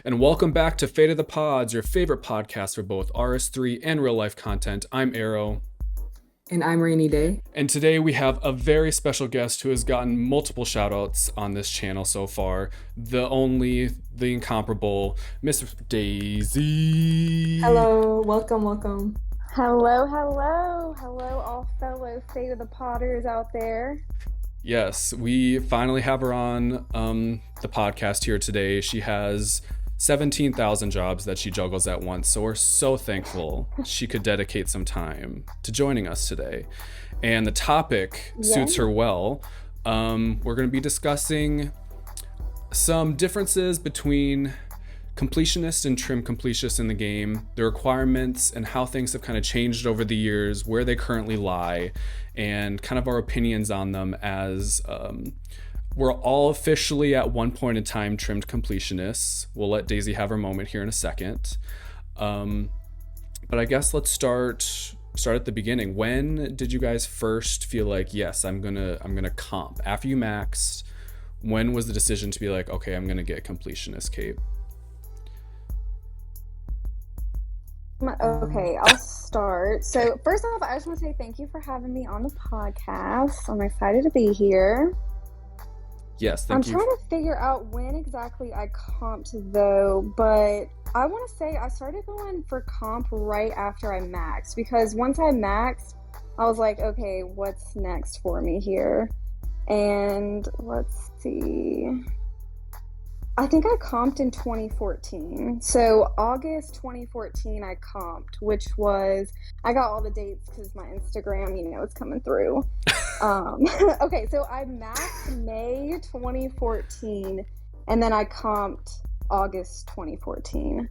and welcome back to Fate of the Pods, your favorite podcast for both RS3 and real life content. I'm Aerro. And I'm Rainyday. And today we have a very special guest who has gotten multiple shoutouts on this channel so far. The incomparable, Miss Daisy. Hello, welcome. Hello, all fellow Fate of the Potters out there. Yes, we finally have her on the podcast here today. She has 17,000 jobs that she juggles at once, so we're so thankful she could dedicate some time to joining us today. And the topic suits her well. We're going to be discussing some differences between completionist and trim completionist in the game, the requirements and how things have kind of changed over the years, where they currently lie, and kind of our opinions on them as we're all officially at one point in time trimmed completionists. We'll let Daisy have her moment here in a second. But I guess let's start at the beginning. When did you guys first feel like, yes, I'm gonna comp? After you maxed, when was the decision to be like, okay, I'm gonna get completionist cape? Okay, I'll start. So first off, I just want to say thank you for having me on the podcast. I'm excited to be here. Yes, thank you. I'm trying to figure out when exactly I comped though, but I want to say I started going for comp right after I maxed, because once I maxed, I was like, okay, what's next for me here? And let's see. I think I comped in 2014. So August 2014, I comped, which was, I got all the dates because my Instagram, it's coming through. Okay, so I maxed May 2014, and then I comped August 2014.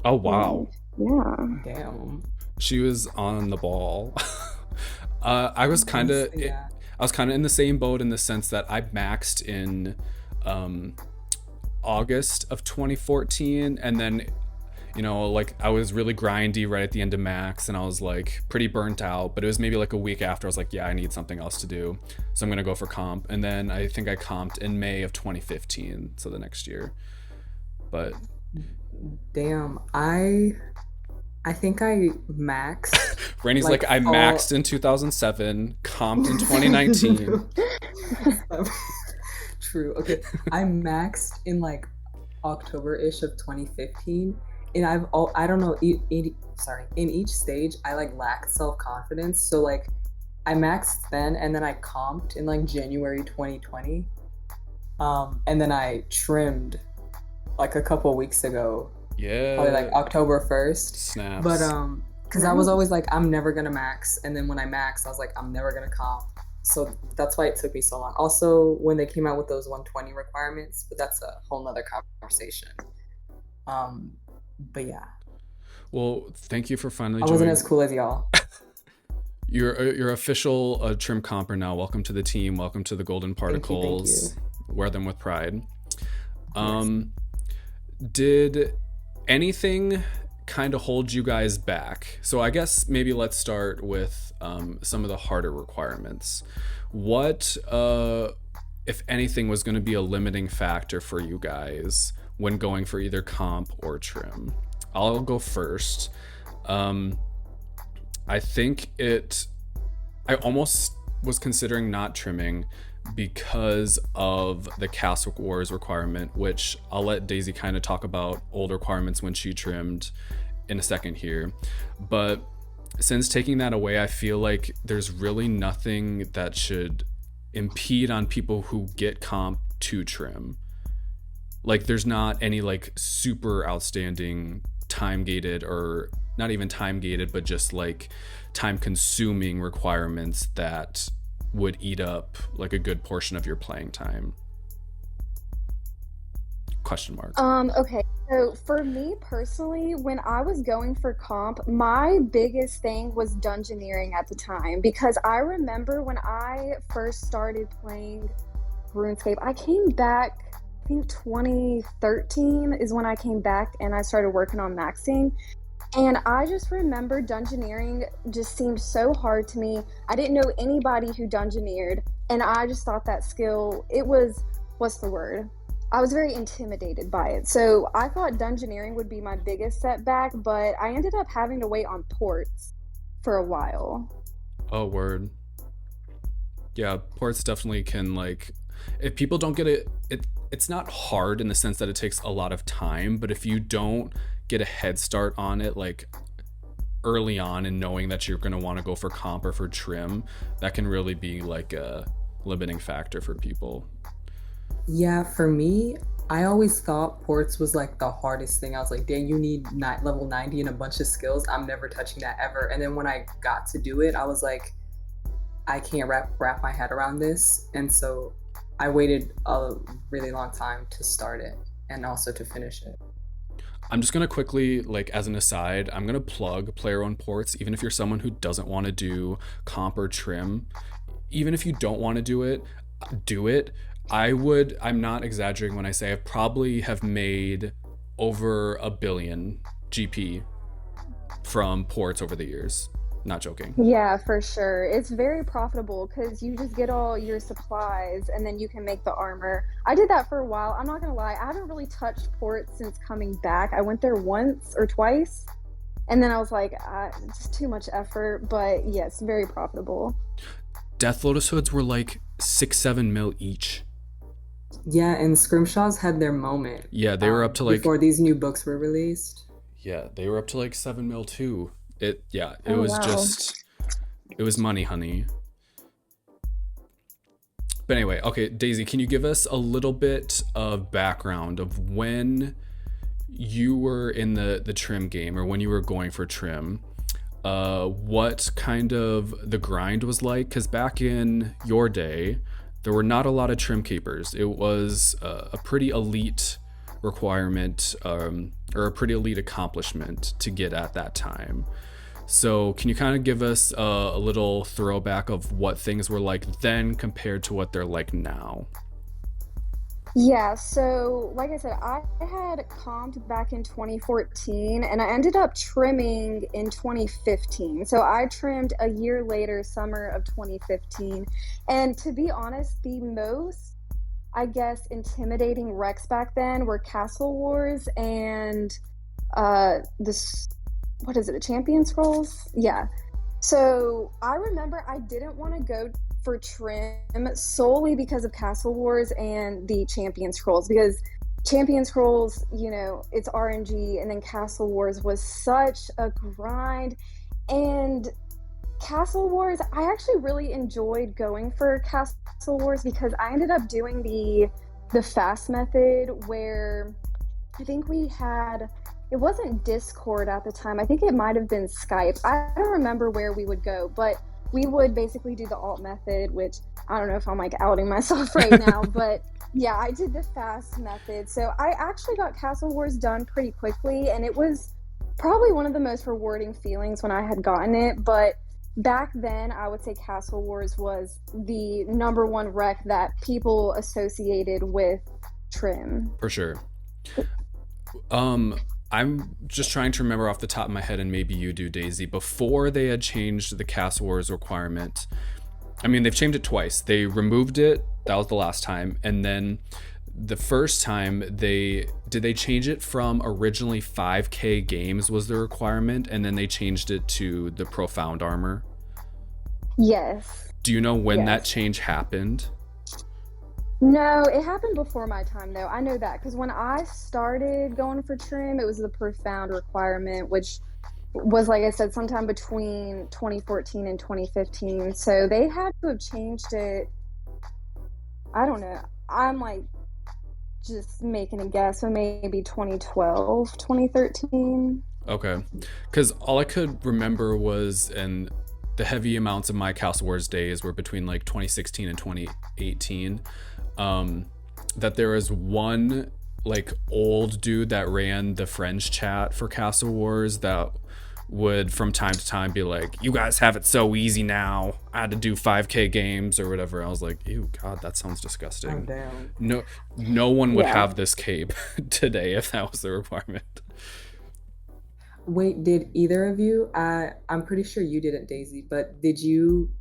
Oh, wow. And, yeah. Damn. She was on the ball. I was kind of in the same boat in the sense that I maxed in August of 2014, and then I was really grindy right at the end of max, and I was like pretty burnt out, but it was maybe like a week after I was like, yeah, I need something else to do, so I'm gonna go for comp. And then I think I comped in May of 2015, so the next year. But damn, I think I maxed. Rainy's like I maxed in 2007, comped in 2019. True. Okay, I maxed in like October-ish of 2015, and I don't know, in each stage I like lacked self-confidence, so like I maxed then, and then I comped in like January 2020, and then I trimmed like a couple weeks ago. Yeah, probably like October 1st. Snaps. But because I was always like, I'm never gonna max, and then when I maxed, I was like, I'm never gonna comp. So that's why it took me so long. Also, when they came out with those 120 requirements, but that's a whole nother conversation. But yeah. Well, thank you for finally joining. I wasn't as cool as y'all. You're official trim comper now. Welcome to the team. Welcome to the Golden Particles. Thank you. Wear them with pride. Did anything kind of hold you guys back? So I guess maybe let's start with some of the harder requirements. What, if anything, was going to be a limiting factor for you guys when going for either comp or trim? I'll go first. I think I almost was considering not trimming because of the Castle Wars requirement, which I'll let Daisy kind of talk about old requirements when she trimmed in a second here. But since taking that away, I feel like there's really nothing that should impede on people who get comp to trim. Like there's not any like super outstanding time gated, or not even time gated, but just like time consuming requirements that would eat up like a good portion of your playing time. Question mark. Okay, so for me personally, when I was going for comp, my biggest thing was dungeoneering at the time, because I remember when I first started playing RuneScape, I came back, I think 2013 is when I came back and I started working on maxing. And I just remember dungeoneering just seemed so hard to me. I didn't know anybody who dungeoneered, and I just thought that skill, it was, what's the word? I was very intimidated by it. So I thought dungeoneering would be my biggest setback, but I ended up having to wait on ports for a while. Oh, word. Yeah, ports definitely can, like, if people don't get it's not hard in the sense that it takes a lot of time, but if you don't get a head start on it, like early on, and knowing that you're going to want to go for comp or for trim, that can really be like a limiting factor for people. Yeah, for me, I always thought ports was like the hardest thing. I was like, dang, you need level 90 and a bunch of skills. I'm never touching that ever. And then when I got to do it, I was like, I can't wrap my head around this. And so I waited a really long time to start it and also to finish it. I'm just going to quickly, like, as an aside, I'm going to plug player owned ports, even if you're someone who doesn't want to do comp or trim. Even if you don't want to do it, do it. I'm not exaggerating when I say I probably have made over 1 billion GP from ports over the years. Not joking. Yeah, for sure. It's very profitable because you just get all your supplies and then you can make the armor. I did that for a while. I'm not gonna lie, I haven't really touched ports since coming back. I went there once or twice, and then I was like, it's too much effort. But yes, very profitable. Death Lotus hoods were like 6-7 mil each. Yeah, and scrimshaws had their moment. Yeah, they were up to like before these new books were released. Yeah, they were up to like 7 mil too. It Oh, was wow. just, it was money, honey. But anyway, okay, Daisy, can you give us a little bit of background of when you were in the trim game, or when you were going for trim? What kind of the grind was like? Because back in your day, there were not a lot of trim keepers. It was a pretty elite requirement, or a pretty elite accomplishment to get at that time. So can you kind of give us a little throwback of what things were like then compared to what they're like now? Yeah, so like I said, I had comped back in 2014 and I ended up trimming in 2015. So I trimmed a year later, summer of 2015. And to be honest, the most, I guess, intimidating wrecks back then were Castle Wars and this, what is it, the Champion Scrolls? Yeah. So I remember I didn't want to go for trim solely because of Castle Wars and the Champion Scrolls, because Champion Scrolls, it's RNG, and then Castle Wars was such a grind. And Castle Wars, I actually really enjoyed going for Castle Wars because I ended up doing the fast method, where I think we had, it wasn't Discord at the time, I think it might have been Skype. I don't remember where we would go, but we would basically do the alt method, which I don't know if I'm like outing myself right now, but yeah, I did the fast method. So I actually got Castle Wars done pretty quickly, and it was probably one of the most rewarding feelings when I had gotten it. But back then, I would say Castle Wars was the number one rec that people associated with trim. For sure. I'm just trying to remember off the top of my head, and maybe you do, Daisy, before they had changed the Castle Wars requirement. I mean, they've changed it twice. They removed it, that was the last time, and then the first time they change it from originally 5k games was the requirement, and then they changed it to the profound armor. Yes. Do you know when that change happened? No, it happened before my time, though. I know that because when I started going for trim, it was the profound requirement, which was, like I said, sometime between 2014 and 2015. So they had to have changed it. I don't know. I'm like just making a guess, so maybe 2012, 2013. Okay. Because all I could remember was, and the heavy amounts of my Castle Wars days were between like 2016 and 2018. That there was one like old dude that ran the French chat for Castle Wars that would from time to time be like, you guys have it so easy now, I had to do 5k games or whatever. I was like, ew, god, that sounds disgusting. Oh, damn. No one would have this cape today if that was the requirement. Wait, did either of you, I'm pretty sure you didn't, Daisy, but did you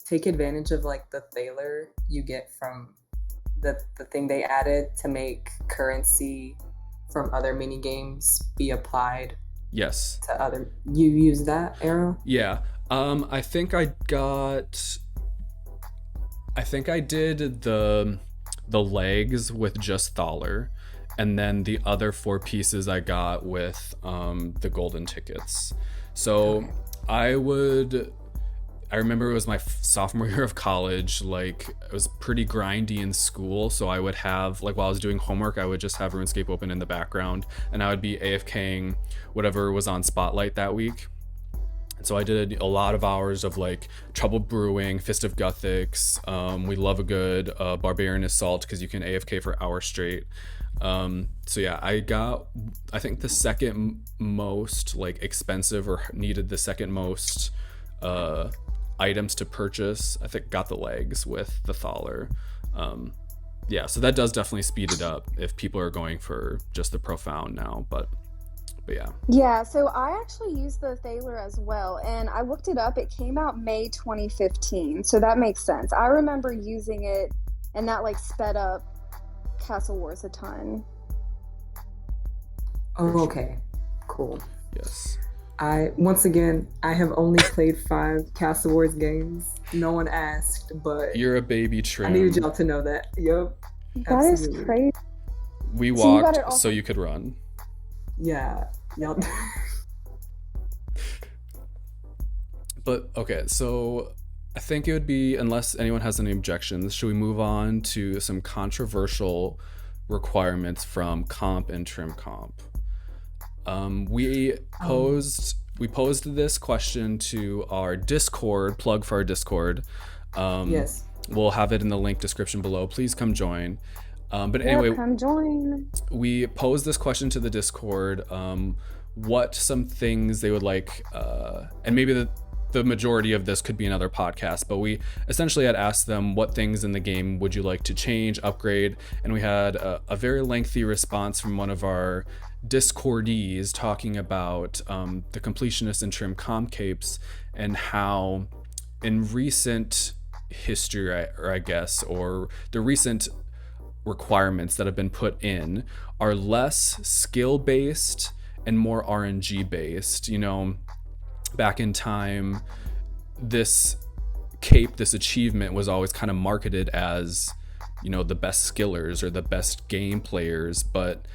take advantage of like the Thaler you get from the thing they added to make currency from other mini games be applied Yes. to other. You use that, Aerro? Yeah. I think I did the legs with just Thaler, and then the other 4 pieces I got with the golden tickets. So Okay. I remember it was my sophomore year of college. Like, it was pretty grindy in school, so I would have, like, while I was doing homework, I would just have RuneScape open in the background, and I would be AFKing whatever was on Spotlight that week. And so I did a lot of hours of like Trouble Brewing, Fist of Guthics. We love a good Barbarian Assault because you can AFK for hours straight. So yeah, I think the second most like expensive, or needed the second most items to purchase. I think got the legs with the Thaler. Yeah, so that does definitely speed it up if people are going for just the Profound now. But yeah. Yeah, so I actually used the Thaler as well, and I looked it up. It came out May 2015, so that makes sense. I remember using it, and that like sped up Castle Wars a ton. Oh, okay. Cool. Yes. Once again, I have only played 5 Castle Wars games. No one asked, but You're a baby I trim. needed y'all to know that. Yep. That is Absolutely. crazy. We So you got walked it all so from- you could run. Yeah. Y'all. But okay, so I think it would be, unless anyone has any objections, should we move on to some controversial requirements from comp and trim comp? We posed this question to our Discord. Plug for our Discord. Yes. We'll have it in the link description below. Please come join. But Yeah, anyway, come join. we posed this question to the Discord. What some things they would like, and maybe the majority of this could be another podcast, but we essentially had asked them what things in the game would you like to change, upgrade, and we had a very lengthy response from one of our Discordees talking about the completionist and trim comp capes, and how in recent history, or I guess, or the recent requirements that have been put in are less skill based and more RNG based. You know, back in time, this cape, this achievement was always kind of marketed as, you know, the best skillers or the best game players, but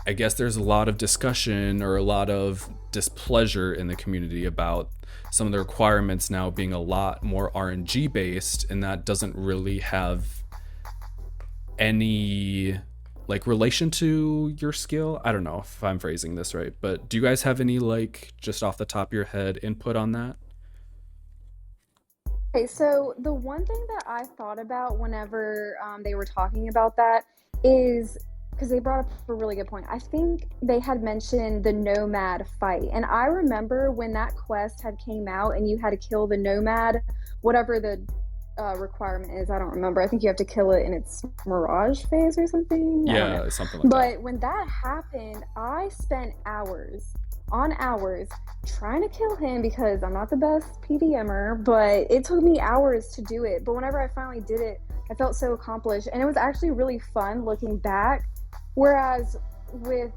I guess there's a lot of discussion or a lot of displeasure in the community about some of the requirements now being a lot more RNG based, and that doesn't really have any like relation to your skill. I don't know if I'm phrasing this right, but do you guys have any, like, just off the top of your head, input on that? Okay, so the one thing that I thought about whenever they were talking about that is, because they brought up a really good point. I think they had mentioned the nomad fight, and I remember when that quest had came out and you had to kill the nomad, whatever the requirement is. I don't remember. I think you have to kill it in its mirage phase or something. I don't know. Yeah, something like But when that happened, I spent hours on hours trying to kill him because I'm not the best PDMer, but it took me hours to do it. But whenever I finally did it, I felt so accomplished, and it was actually really fun looking back. Whereas with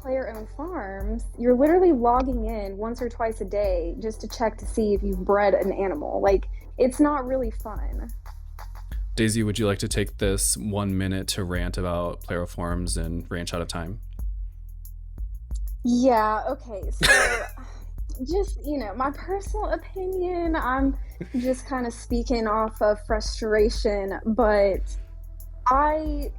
player-owned farms, you're literally logging in once or twice a day just to check to see if you've bred an animal. Like, it's not really fun. Daisy, would you like to take this 1 minute to rant about player farms and ranch out of time? Yeah, okay, so just, you know, my personal opinion, I'm just kind of speaking off of frustration, but I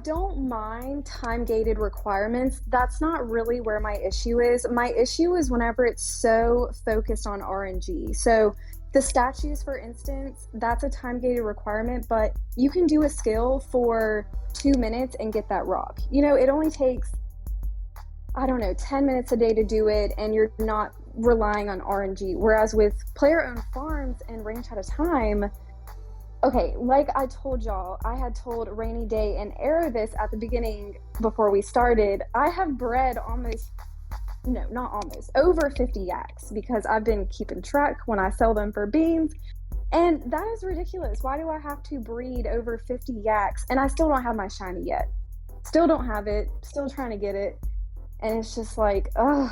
don't mind time-gated requirements. That's not really where my issue is. My issue is whenever it's so focused on RNG. So the statues, for instance, that's a time-gated requirement, but you can do a skill for 2 minutes and get that rock. You know, it only takes, I don't know, 10 minutes a day to do it, and you're not relying on RNG. Whereas with player-owned farms and ranch at a time, okay, like I told y'all, I had told Rainyday and Aerro this at the beginning before we started. I have bred over 50 yaks because I've been keeping track when I sell them for beans. And that is ridiculous. Why do I have to breed over 50 yaks and I still don't have my shiny yet? Still don't have it, still trying to get it. And it's just like, ugh,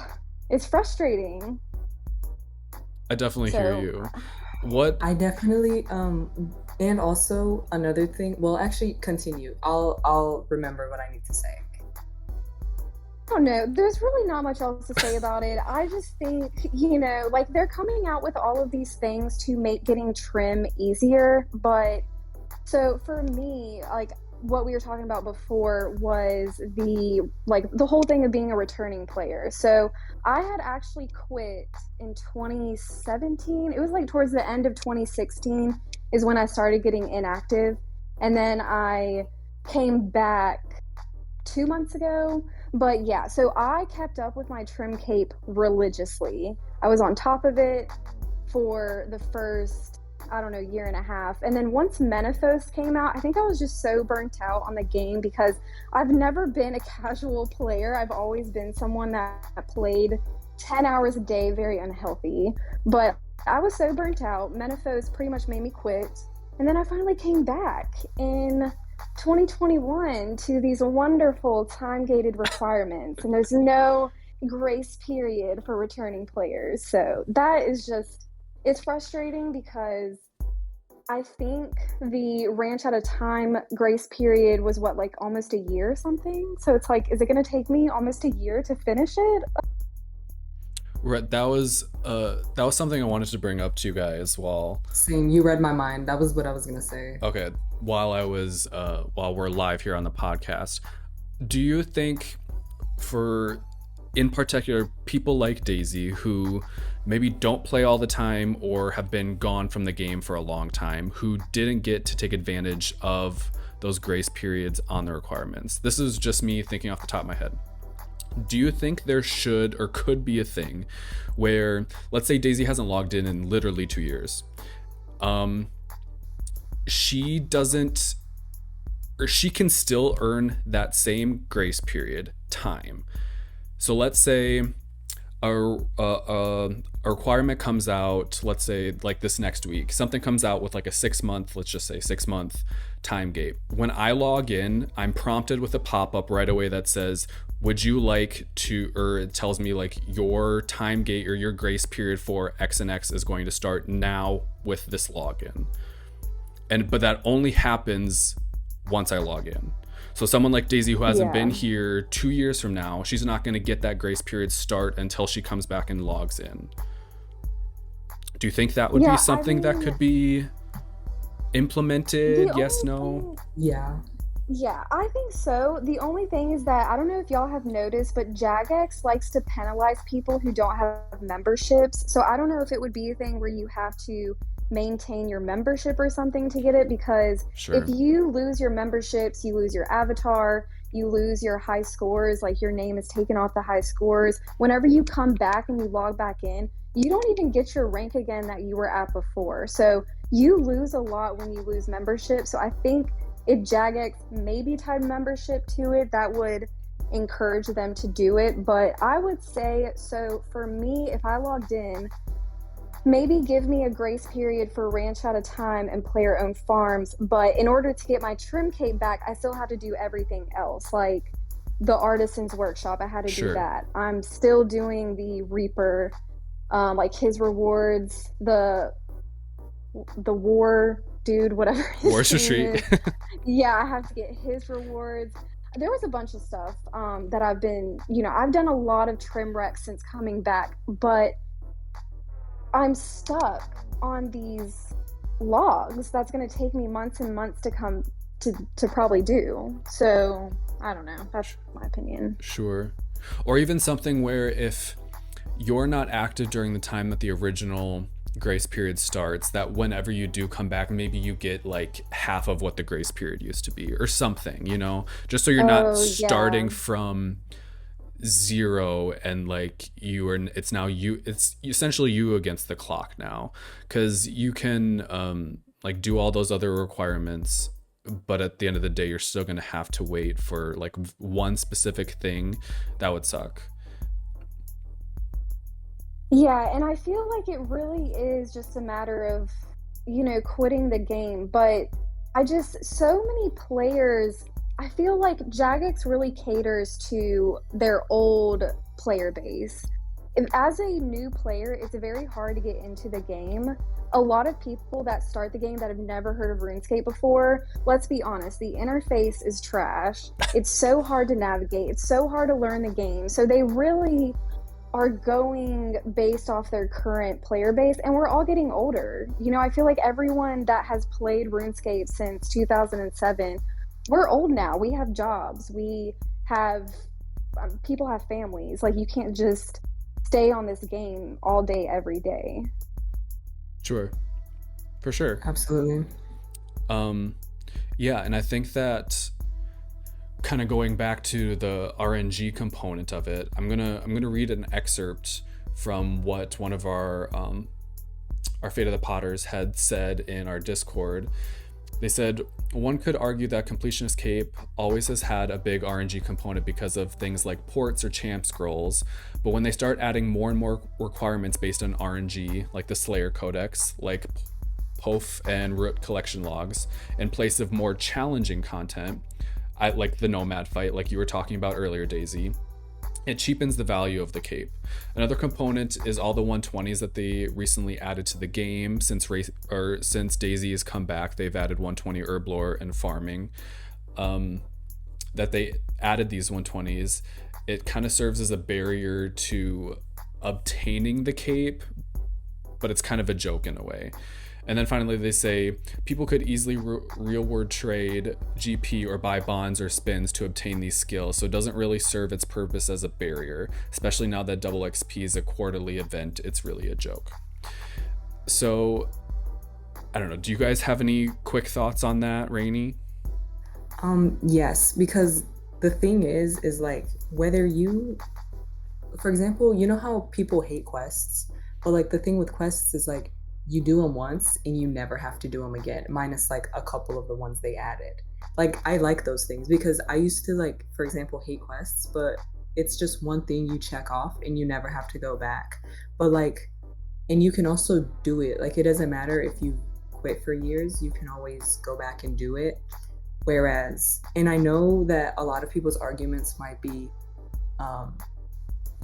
it's frustrating. I definitely hear you. I definitely and also another thing, well, actually continue. I'll remember what I need to say. I don't know. There's really not much else to say about it. I just think, like they're coming out with all of these things to make getting trim easier. But so for me, like what we were talking about before was the whole thing of being a returning player. So I had actually quit in 2017. It was like towards the end of 2016 is when I started getting inactive. And then I came back 2 months ago. But yeah, so I kept up with my trim cape religiously. I was on top of it for the first, I don't know, year and a half. And then once Menaphos came out, I think I was just so burnt out on the game because I've never been a casual player. I've always been someone that played 10 hours a day, very unhealthy. But I was so burnt out. Menaphos pretty much made me quit. And then I finally came back in 2021 to these wonderful time-gated requirements, and there's no grace period for returning players. So that is just, it's frustrating because I think the ranch at a time grace period was what, like almost a year or something. So it's like, is it going to take me almost a year to finish it? Right, that was something I wanted to bring up to you guys Same, you read my mind. That was what I was gonna say. Okay, while we're live here on the podcast. Do you think, for in particular people like Daisy who maybe don't play all the time or have been gone from the game for a long time, who didn't get to take advantage of those grace periods on the requirements? This is just me thinking off the top of my head. Do you think there should or could be a thing where, let's say Daisy hasn't logged in literally 2 years, she doesn't, or she can still earn that same grace period time? So let's say a requirement comes out, let's say like this next week, something comes out with like a 6-month, let's just say 6-month time gate. When I log in, I'm prompted with a pop-up right away that says, would you like to, or it tells me like your time gate or your grace period for X and X is going to start now with this login. But that only happens once I log in. So someone like Daisy who hasn't been here 2 years from now, she's not going to get that grace period start until she comes back and logs in. Do you think that would be something that could be implemented? Yes, no? Yeah, I think so. The only thing is that, I don't know if y'all have noticed, but Jagex likes to penalize people who don't have memberships. So I don't know if it would be a thing where you have to maintain your membership or something to get it, because if you lose your memberships, you lose your avatar, you lose your high scores, like your name is taken off the high scores. Whenever you come back and you log back in, you don't even get your rank again that you were at before. So you lose a lot when you lose membership. So I think if Jagex maybe tied membership to it, that would encourage them to do it. But I would say, so for me, if I logged in, maybe give me a grace period for ranch at a time and player owned farms. But in order to get my trim cape back, I still have to do everything else. Like the artisan's workshop, I had to do that. I'm still doing the Reaper, like his rewards, the war dude, whatever his War's Retreat. Yeah, I have to get his rewards. There was a bunch of stuff that I've been, I've done a lot of trim recs since coming back, but I'm stuck on these logs. That's going to take me months and months to come to probably do. So I don't know. That's my opinion. Sure. Or even something where if you're not active during the time that the original grace period starts, that whenever you do come back, maybe you get like half of what the grace period used to be or something, just so you're not starting from zero and like it's essentially you against the clock now, because you can like do all those other requirements, but at the end of the day you're still going to have to wait for like one specific thing. That would suck. Yeah, and I feel like it really is just a matter of quitting the game. But so many players, I feel like Jagex really caters to their old player base. As a new player, it's very hard to get into the game. A lot of people that start the game that have never heard of RuneScape before, let's be honest, the interface is trash. It's so hard to navigate. It's so hard to learn the game. So they really are going based off their current player base, and we're all getting older. I feel like everyone that has played RuneScape since 2007, we're old now. We have jobs. We have people have families. Like, you can't just stay on this game all day every day. Sure, for sure. Absolutely. Yeah, and I think that kind of going back to the RNG component of it, I'm gonna read an excerpt from what one of our Fate of the Potters had said in our Discord. They said, one could argue that completionist cape always has had a big RNG component because of things like ports or champ scrolls, but when they start adding more and more requirements based on RNG, like the Slayer Codex, like POF and Root collection logs, in place of more challenging content, like the Nomad fight, like you were talking about earlier, Daisy, it cheapens the value of the cape. Another component is all the 120s that they recently added to the game. Since Daisy has come back, they've added 120 herb lore and farming. That they added these 120s, it kind of serves as a barrier to obtaining the cape, but it's kind of a joke in a way. And then finally they say people could easily real world trade GP or buy bonds or spins to obtain these skills, so it doesn't really serve its purpose as a barrier, especially now that double XP is a quarterly event. It's really a joke. So I don't know, do you guys have any quick thoughts on that, Rainy? Yes, because the thing is like, whether you, for example, you know how people hate quests, but like the thing with quests is like, you do them once and you never have to do them again, minus like a couple of the ones they added. Like, I like those things because I used to, like, for example, hate quests, but it's just one thing you check off and you never have to go back. But like, and you can also do it, like, it doesn't matter if you quit for years, you can always go back and do it. Whereas, and I know that a lot of people's arguments might be,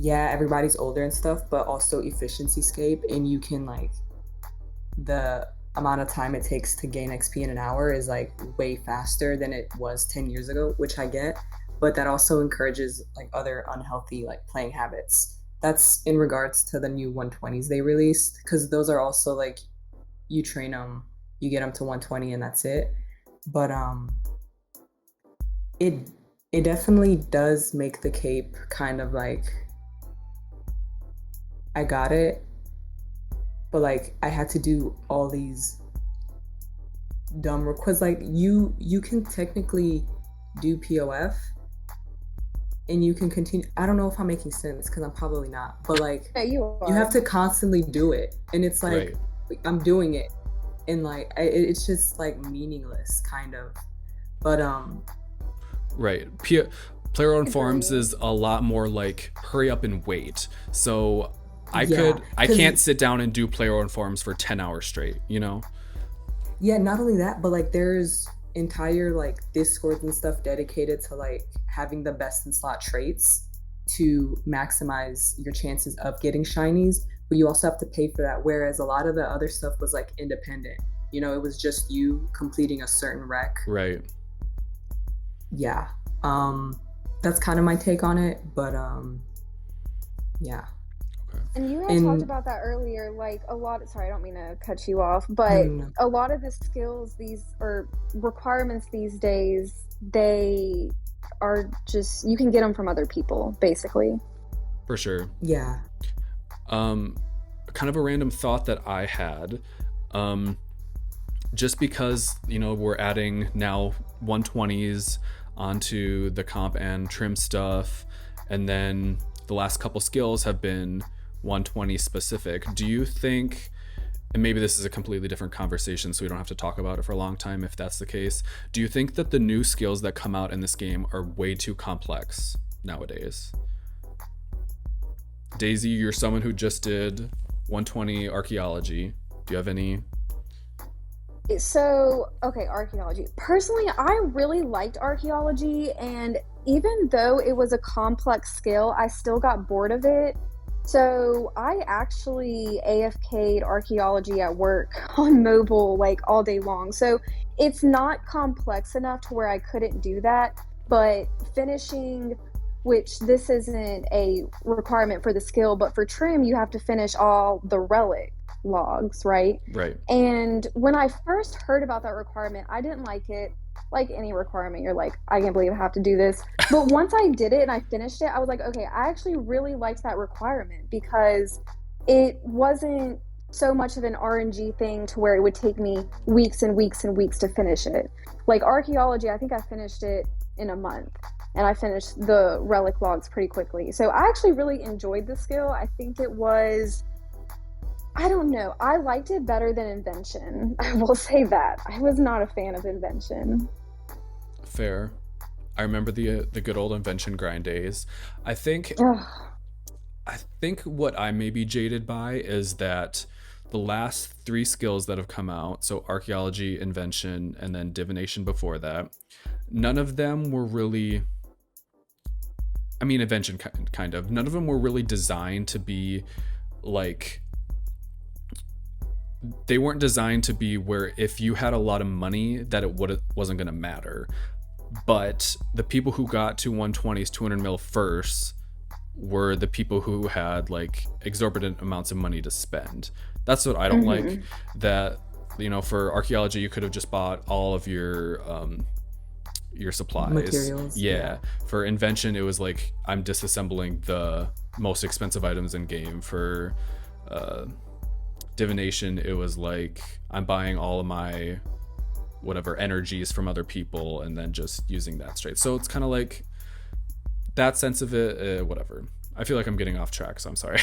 yeah, everybody's older and stuff, but also efficiency scape, and you can, like, the amount of time it takes to gain XP in an hour is like way faster than it was 10 years ago, which I get, but that also encourages like other unhealthy like playing habits. That's in regards to the new 120s they released, because those are also like, you train them, you get them to 120 and that's it. But it definitely does make the cape kind of like, I got it, but like I had to do all these dumb requests. Like, you can technically do POF and you can continue. I don't know if I'm making sense, because I'm probably not, but like, Yeah, you have to constantly do it, and it's like, right, I'm doing it, and like it's just like meaningless kind of. But right, player on farms is a lot more like hurry up and wait. So I can't sit down and do player on farms for 10 hours straight, you know? Yeah, not only that, but like there's entire like discords and stuff dedicated to like having the best in slot traits to maximize your chances of getting shinies, but you also have to pay for that. Whereas a lot of the other stuff was like independent, you know, it was just you completing a certain rec. Right. Yeah. That's kind of my take on it, but yeah. And you had talked about that earlier, like a lot of, sorry, I don't mean to cut you off, but a lot of the skills, these or requirements these days, they are just, you can get them from other people, basically. For sure. Yeah. Kind of a random thought that I had, just because, you know, we're adding now 120s onto the comp and trim stuff, and then the last couple skills have been 120 specific. Do you think, and maybe this is a completely different conversation, so we don't have to talk about it for a long time if that's the case, do you think that the new skills that come out in this game are way too complex nowadays? Daisy, you're someone who just did 120 archaeology. Do you have any So, okay, archaeology. Personally, I really liked archaeology, and even though it was a complex skill, I still got bored of it. So, I actually AFK'd archaeology at work on mobile like all day long. So, it's not complex enough to where I couldn't do that, but finishing, which this isn't a requirement for the skill, but for trim, you have to finish all the relic logs, right? Right. And when I first heard about that requirement, I didn't like it. Like any requirement, you're like, I can't believe I have to do this. But once I did it and I finished it, I was like, okay, I actually really liked that requirement because it wasn't so much of an RNG thing to where it would take me weeks and weeks and weeks to finish it. Like archaeology, I think I finished it in a month and I finished the relic logs pretty quickly. So I actually really enjoyed the skill. I think it was, I don't know. I liked it better than invention. I will say that. I was not a fan of invention. Fair. I remember the good old invention grind days. I think Ugh. I think what I may be jaded by is that the last three skills that have come out, so archaeology, invention, and then divination before that, none of them were really, I mean, invention kind of, none of them were really designed to be like, they weren't designed to be where if you had a lot of money that wasn't going to matter. But the people who got to 120s 200 mil first were the people who had like exorbitant amounts of money to spend. That's what I don't like, that, you know, for archaeology you could have just bought all of your supplies, Materials. yeah. For invention it was like I'm disassembling the most expensive items in game. For divination it was like I'm buying all of my whatever energies from other people and then just using that straight. So it's kind of like that sense of it, whatever. I feel like I'm getting off track, so I'm sorry.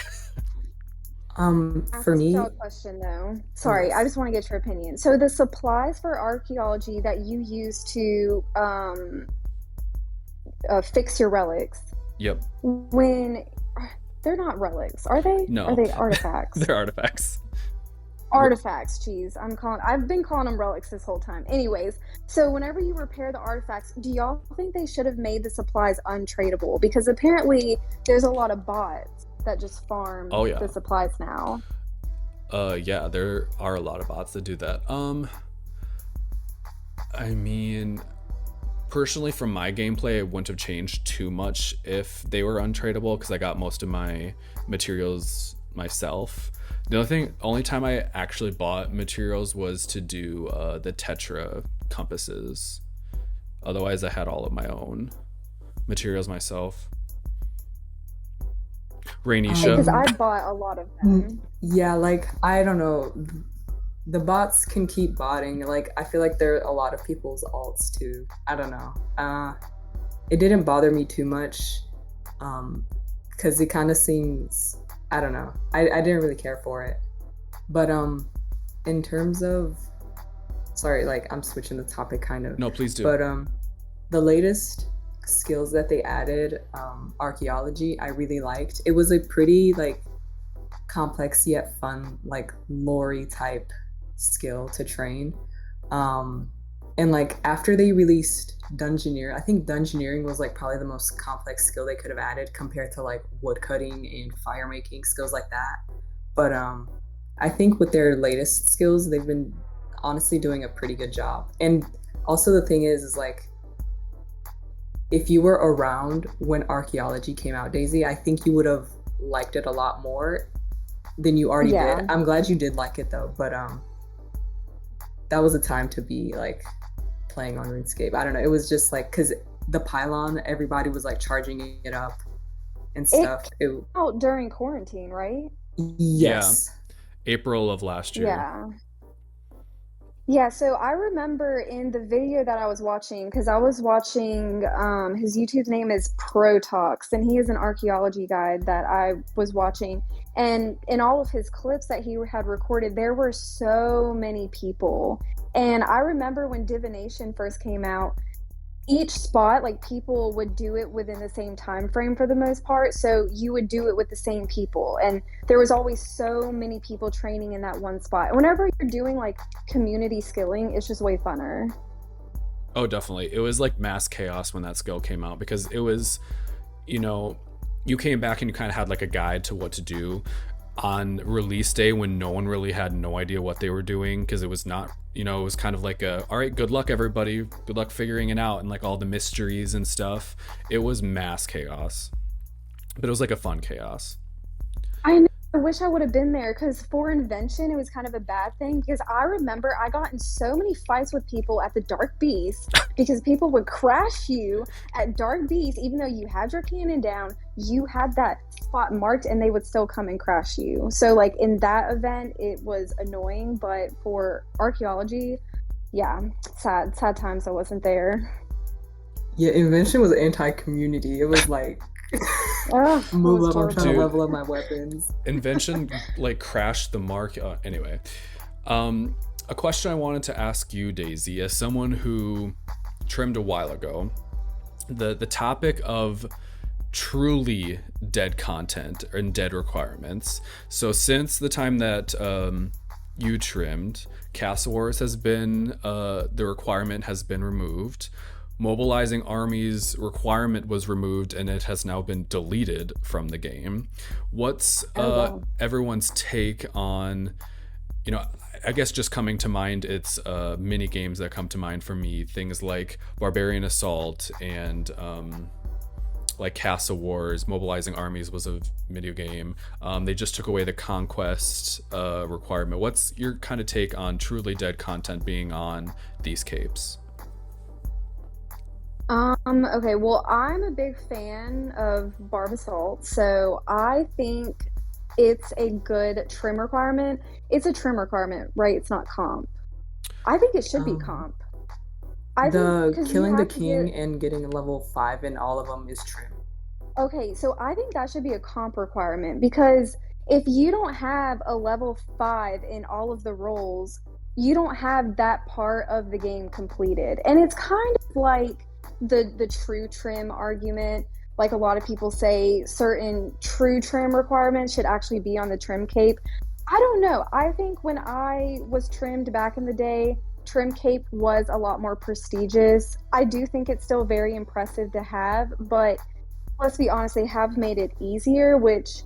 For me, Ask a question though. Sorry, I just want to get your opinion. So the supplies for archaeology that you use to fix your relics, Yep. when they're not relics, are they? No. Are they artifacts? They're artifacts. Artifacts, geez. I've been calling them relics this whole time. Anyways, so whenever you repair the artifacts, do y'all think they should have made the supplies untradeable? Because apparently there's a lot of bots that just farm the supplies now. Yeah, there are a lot of bots that do that. I mean, personally from my gameplay, it wouldn't have changed too much if they were untradeable because I got most of my materials myself. The only time I actually bought materials was to do the Tetra compasses. Otherwise, I had all of my own materials myself. Rainisha. Because I bought a lot of them. Yeah, like, I don't know. The bots can keep botting. Like, I feel like there are a lot of people's alts too. I don't know. It didn't bother me too much because it kind of seems, I don't know. I didn't really care for it. But in terms of, sorry, like I'm switching the topic kind of. No, please do. But the latest skills that they added, archaeology, I really liked. It was a pretty like complex yet fun, like lore type skill to train. And like after they released Dungeoneer, I think Dungeoneering was like probably the most complex skill they could have added compared to like woodcutting and fire making skills like that. But I think with their latest skills, they've been honestly doing a pretty good job. And also the thing is like if you were around when archaeology came out, Daisy, I think you would have liked it a lot more than you already did. I'm glad you did like it though, but that was a time to be like playing on RuneScape. I don't know. It was just like, because the pylon, everybody was like charging it up and stuff. It out during quarantine, right? Yes. Yeah. April of last year. Yeah. Yeah, so I remember in the video that I was watching, because I was watching, his YouTube name is Protox, and he is an archaeology guide that I was watching. And in all of his clips that he had recorded, there were so many people. And I remember when divination first came out, each spot, like, people would do it within the same time frame for the most part, so you would do it with the same people, and there was always so many people training in that one spot. And whenever you're doing like community skilling, it's just way funner. Oh, definitely. It was like mass chaos when that skill came out, because it was, you know, you came back and you kind of had like a guide to what to do on release day when no one really had no idea what they were doing, because it was not, you know, it was kind of like a, all right, good luck everybody, good luck figuring it out, and like all the mysteries and stuff. It was mass chaos, but it was like a fun chaos. I know. I wish I would have been there because for invention, it was kind of a bad thing because I remember I got in so many fights with people at the Dark Beast because people would crash you at Dark Beast, even though you had your cannon down, you had that spot marked, and they would still come and crash you. So, like, in that event, it was annoying, but for archaeology, yeah, sad times I wasn't there. Yeah, invention was anti-community. It was like, Ugh, move it was up, I'm trying Dude. to level up my weapons. Invention like crashed the mark. Anyway, a question I wanted to ask you, Daisy, as someone who trimmed a while ago, the topic of truly dead content and dead requirements. So since the time that you trimmed, Castle Wars has been the requirement has been removed. Mobilizing armies requirement was removed, and it has now been deleted from the game. What's wow. everyone's take on, you know, I guess just coming to mind, it's mini games that come to mind for me, things like Barbarian Assault and like Castle Wars. Mobilizing armies was a video game. They just took away the conquest requirement. What's your kind of take on truly dead content being on these capes? Okay, well, I'm a big fan of Barb Assault, so I think it's a good trim requirement. It's a trim requirement, right? It's not comp. I think it should be comp. I The think because killing the king and getting level 5 in all of them is trim. Okay, so I think that should be a comp requirement because if you don't have a level 5 in all of the roles, you don't have that part of the game completed. And it's kind of like the true trim argument. Like a lot of people say certain true trim requirements should actually be on the trim cape. I don't know. I think when I was trimmed back in the day, trim cape was a lot more prestigious. I do think it's still very impressive to have, but let's be honest, they have made it easier, which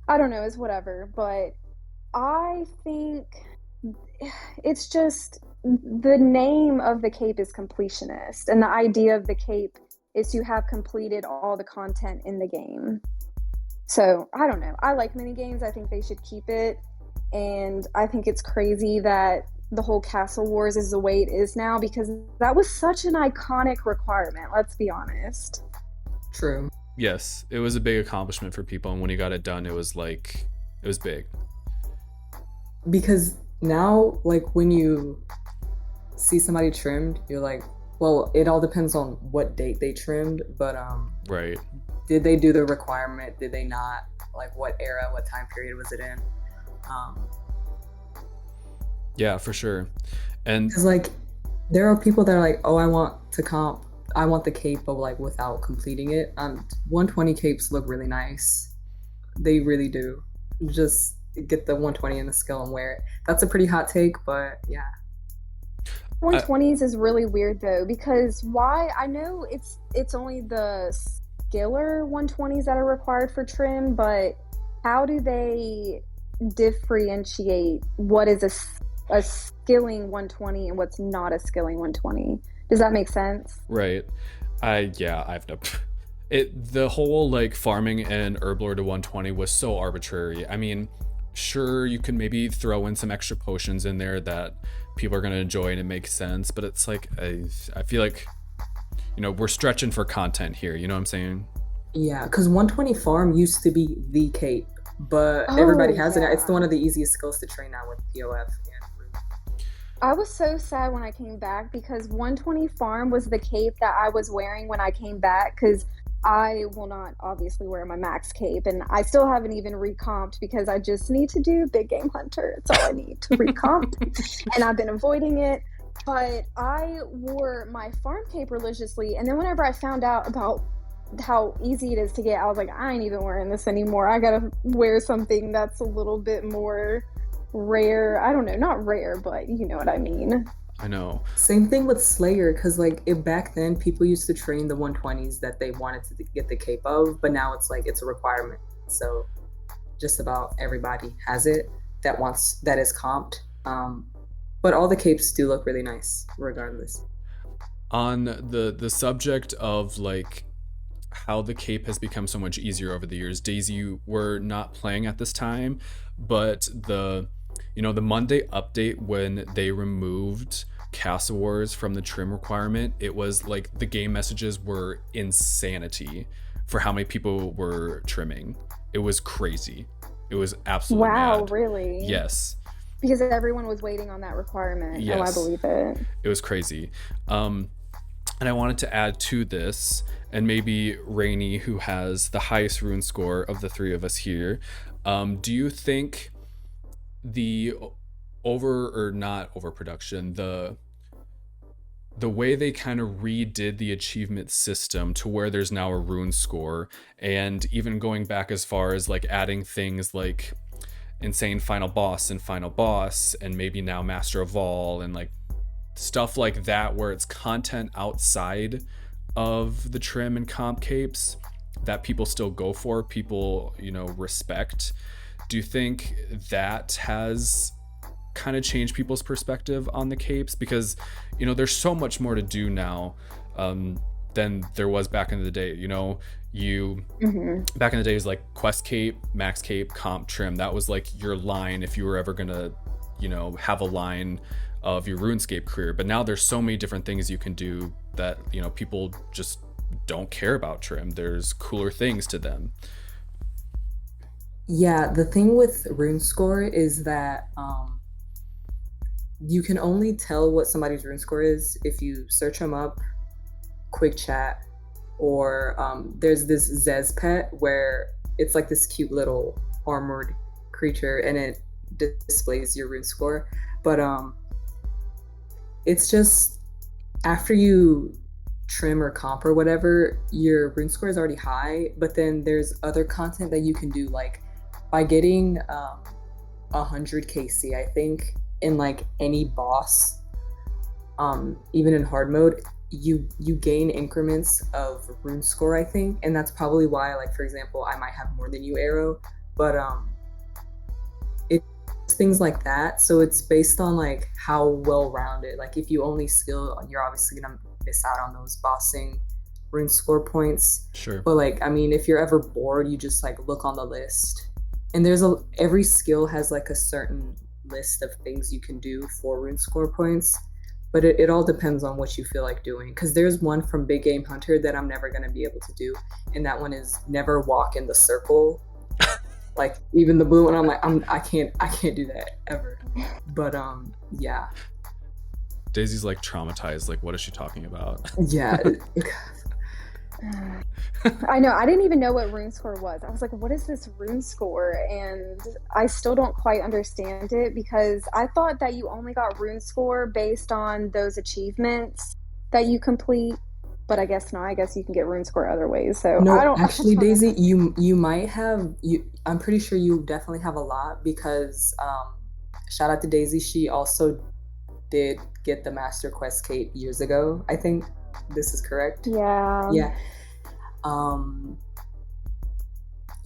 I don't know, is whatever. But I think it's just the name of the cape is completionist, and the idea of the cape is to have completed all the content in the game. So I don't know. I like mini games. I think they should keep it, and I think it's crazy that the whole Castle Wars is the way it is now because that was such an iconic requirement. Let's be honest. True. Yes, it was a big accomplishment for people, and when you got it done, it was like, it was big. Because now, like, when you see somebody trimmed, you're like, well, it all depends on what date they trimmed, but Right. did they do the requirement? Did they not? Like, what era, what time period was it in? Yeah, for sure. And Because, like, there are people that are like, oh, I want the cape, but like without completing it. 120 capes look really nice. They really do. Just get the 120 in the skill and wear it. That's a pretty hot take, but yeah. 120s is really weird though because why? I know it's only the skiller 120s that are required for trim, but how do they differentiate what is a skilling 120 and what's not a skilling 120? Does that make sense? right. I've no the whole like farming and herblore to 120 was so arbitrary. I mean, sure, you can maybe throw in some extra potions in there that people are going to enjoy and it makes sense, but it's like I feel like, you know, we're stretching for content here, you know what I'm saying? Yeah, because 120 farm used to be the cape, but everybody has it. Yeah. It's one of the easiest skills to train now with POF. I was so sad when I came back because 120 farm was the cape that I was wearing when I came back because I will not obviously wear my max cape and I still haven't even recomped because I just need to do big game hunter. It's all I need to recomp and I've been avoiding it. But I wore my farm cape religiously, and then whenever I found out about how easy it is to get, I was like, I ain't even wearing this anymore. I gotta wear something that's a little bit more rare. I don't know, not rare, but you know what I mean. I know. Same thing with Slayer, because like back then people used to train the 120s that they wanted to get the cape of, but now it's like it's a requirement. So just about everybody has it that is comped. But all the capes do look really nice, regardless. On the subject of like how the cape has become so much easier over the years, Daisy, you were not playing at this time, but the Monday update, when they removed Castle Wars from the trim requirement, it was like the game messages were insanity for how many people were trimming. It was crazy. It was absolutely Wow, mad. really? Yes. Because everyone was waiting on that requirement. Yes. Oh, I believe it. It was crazy. And I wanted to add to this, and maybe Rainy, who has the highest rune score of the three of us here, do you think the not overproduction, the way they kind of redid the achievement system to where there's now a rune score, and even going back as far as like adding things like insane final boss and maybe now master of all and like stuff like that, where it's content outside of the trim and comp capes that people still go for, people respect. Do you think that has kind of changed people's perspective on the capes? Because there's so much more to do now than there was back in the day. Back in the days, like quest cape, max cape, comp, trim, that was like your line if you were ever gonna have a line of your RuneScape career. But now there's so many different things you can do that people just don't care about trim. There's cooler things to them. Yeah, the thing with rune score is that you can only tell what somebody's rune score is if you search them up, quick chat, or there's this Zez pet where it's like this cute little armored creature and it displays your rune score. But it's just after you trim or comp or whatever, your rune score is already high, but then there's other content that you can do, like by getting 100 KC, I think, in like any boss, even in hard mode, you gain increments of rune score, I think, and that's probably why, like, for example, I might have more than you, Aerro, but it's things like that. So it's based on like how well rounded, like if you only skill, you're obviously gonna miss out on those bossing rune score points. Sure. But like, I mean, if you're ever bored, you just like look on the list, and every skill has like a certain list of things you can do for rune score points, but it all depends on what you feel like doing, because there's one from Big Game Hunter that I'm never going to be able to do, and that one is never walk in the circle. Like even the blue one, I'm like, I can't do that ever. But yeah, Daisy's like traumatized, like what is she talking about? Yeah. I know, I didn't even know what rune score was. I was like, what is this rune score? And I still don't quite understand it, because I thought that you only got rune score based on those achievements that you complete, but I guess not. I guess you can get rune score other ways. So no, I don't actually, Daisy, you might have, I'm pretty sure you definitely have a lot, because shout out to Daisy, she also did get the Master Quest cape years ago, I think. This is correct. Yeah.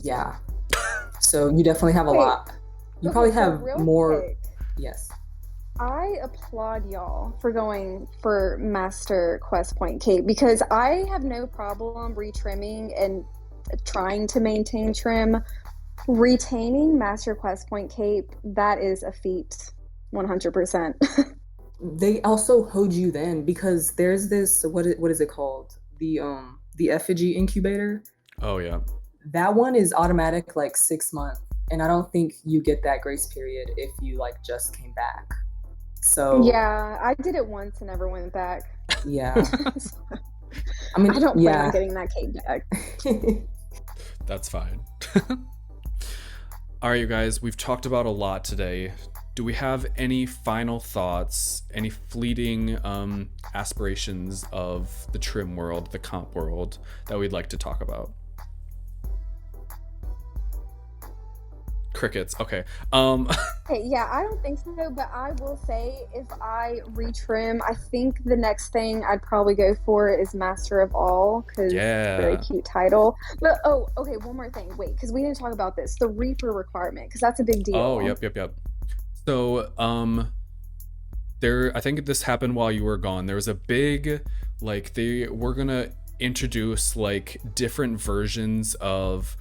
Yeah. So you definitely have a lot. You probably have more. Quick, yes. I applaud y'all for going for Master Quest Point cape, because I have no problem retrimming and trying to maintain trim. Retaining Master Quest Point cape, that is a feat, 100%. They also hold you then, because there's this, what is it called? The effigy incubator. Oh yeah. That one is automatic, like 6 months, and I don't think you get that grace period if you like just came back. So yeah, I did it once and never went back. Yeah. I mean, I don't plan on getting that cape back. That's fine. All right, you guys, we've talked about a lot today. do we have any final thoughts, any fleeting aspirations of the trim world, the comp world, that we'd like to talk about? Crickets. Okay. Hey, yeah, I don't think so, but I will say if I retrim, I think the next thing I'd probably go for is Master of All because very Yeah. cute title. But oh, okay, one more thing. Wait, because we didn't talk about this, the Reaper requirement, because that's a big Oh, deal. yep. So, I think this happened while you were gone. There was a big, like, they were gonna introduce like different versions of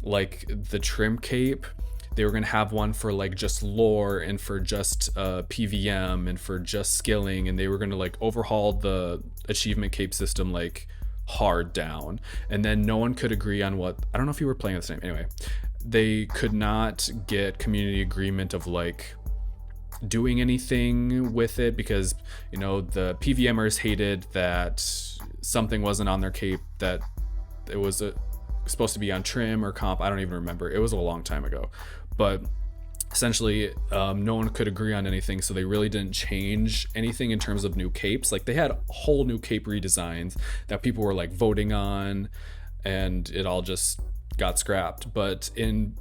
like the trim cape. They were gonna have one for like just lore and for just PVM and for just skilling, and they were gonna like overhaul the achievement cape system like hard down. And then no one could agree on what, I don't know if you were playing at the same, anyway, they could not get community agreement of like doing anything with it because, you know, the PVMers hated that something wasn't on their cape, that it was supposed to be on trim or comp. I don't even remember. It was a long time ago. But essentially, no one could agree on anything, so they really didn't change anything in terms of new capes. Like, they had whole new cape redesigns that people were like voting on, and it all just got scrapped. But in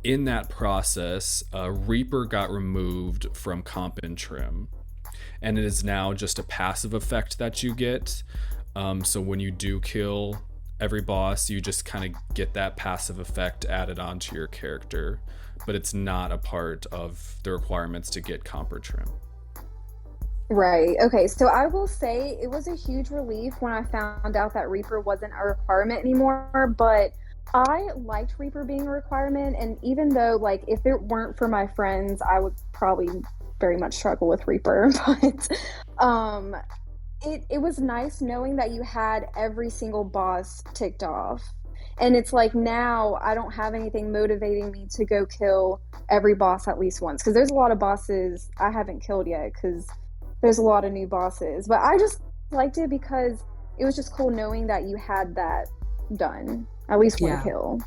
that process, Reaper got removed from comp and trim, and it is now just a passive effect that you get. So when you do kill every boss, you just kind of get that passive effect added onto your character, but it's not a part of the requirements to get comp or trim. Right. Okay. So I will say it was a huge relief when I found out that Reaper wasn't a requirement anymore, but I liked Reaper being a requirement. And even though, like, if it weren't for my friends, I would probably very much struggle with Reaper. But it was nice knowing that you had every single boss ticked off. And it's like now I don't have anything motivating me to go kill every boss at least once. Because there's a lot of bosses I haven't killed yet because there's a lot of new bosses. But I just liked it because it was just cool knowing that you had that done. At least one Yeah. kill.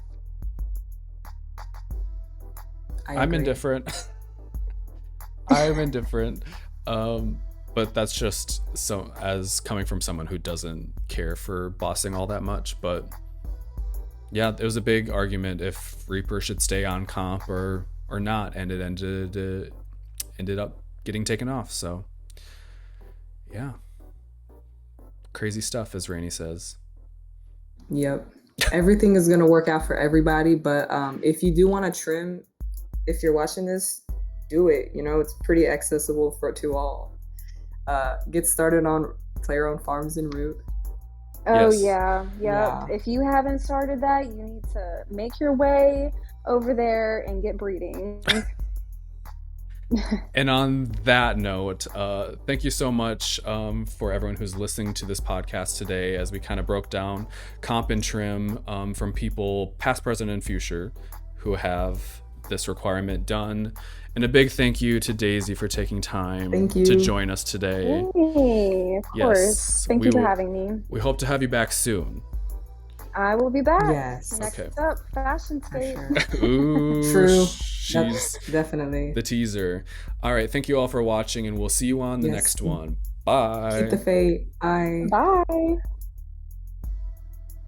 I I'm agree. indifferent. I'm indifferent. But that's just so, as coming from someone who doesn't care for bossing all that much. But yeah, it was a big argument if Reaper should stay on comp or not, and it ended up getting taken off. So yeah, crazy stuff, as Rainy says. Yep. Everything is gonna work out for everybody, but if you do want to trim, if you're watching this, do it. You know, it's pretty accessible to all. Get started on play your own farms in Root. Oh Yes. yeah, yep. Yeah. If you haven't started that, you need to make your way over there and get breeding. And on that note, thank you so much for everyone who's listening to this podcast today, as we kind of broke down comp and trim from people past, present, and future who have this requirement done. And a big thank you to Daisy for taking time Thank you. to join us today. Hey, of Yes, course. Thank we you for will- having me. We hope to have you back soon. I will be back. Yes. Next Okay. up, Fashion For State. sure. Ooh, True. she's Definitely. the teaser. All right, thank you all for watching, and we'll see you on the Yes. next one. Bye. Keep the fate. Bye. Bye.